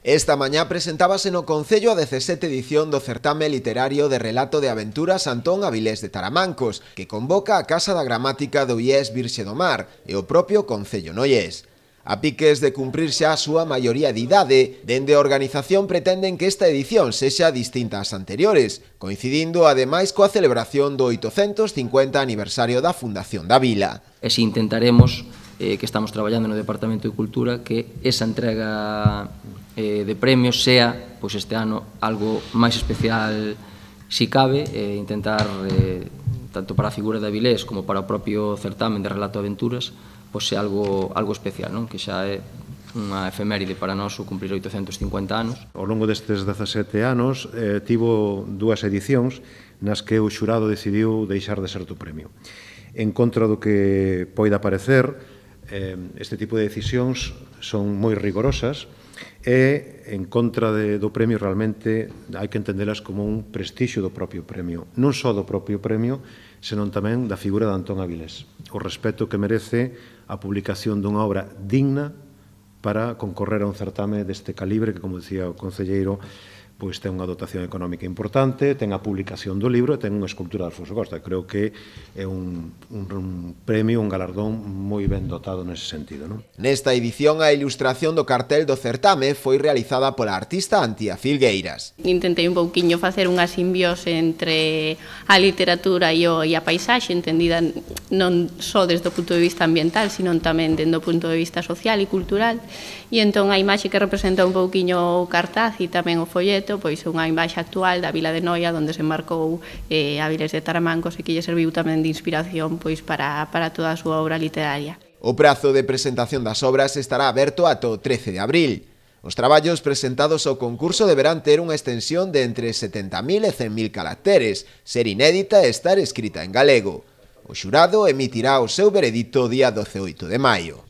Esta mañá presentábase no Concello a 17ª edición do certame literario de relato de aventuras Antón Avilés de Taramancos, que convoca a Casa da Gramática do IES Virxe do Mar e o propio Concello no IES. A piques de cumprirse a súa maioría de idade, dende a organización pretenden que esta edición sexa distinta ás anteriores, coincidindo ademais coa celebración do 850 aniversario da fundación da vila. E si intentaremos, que estamos traballando no Departamento de Cultura, que esa entrega de premios sea, pois este ano, algo máis especial si cabe, intentar, tanto para a figura de Avilés como para o propio certamen de relato de aventuras, pois é algo especial, non? Que xa é unha efeméride para nós o cumprir 850 anos. Ao longo destes 17 anos tivo dúas edicións nas que o xurado decidiu deixar de ser do premio. En contra do que poida parecer, este tipo de decisións son moi rigorosas e en contra do premio realmente hai que entendelas como un prestixio do propio premio, non só do propio premio, senón tamén da figura de Antón Avilés, o respeto que merece a publicación dunha obra digna para concorrer a un certame deste calibre que, como dicía o concelleiro, pois ten unha dotación económica importante, ten a publicación do libro e ten unha escultura de Alfonso Costa. Creo que é un premio, un galardón moi ben dotado nese sentido, non? Nesta edición, a ilustración do cartel do certame foi realizada pola artista Antía Filgueiras. Intentei un pouquiño facer unha simbiose entre a literatura e a paisaxe, entendida non só desde o punto de vista ambiental, sino tamén desde o punto de vista social e cultural. E entón a imaxe que representa un pouquiño o cartaz e tamén o folleto, pois unha imaxe actual da vila de Noia, onde se marcou Avilés de Taramancos e que lle serviu tamén de inspiración pois para toda a súa obra literaria. O prazo de presentación das obras estará aberto ata o 13 de abril. Os traballos presentados ao concurso deberán ter unha extensión de entre 70.000 e 100.000 caracteres, ser inédita e estar escrita en galego. O xurado emitirá o seu veredicto o día 18 de maio.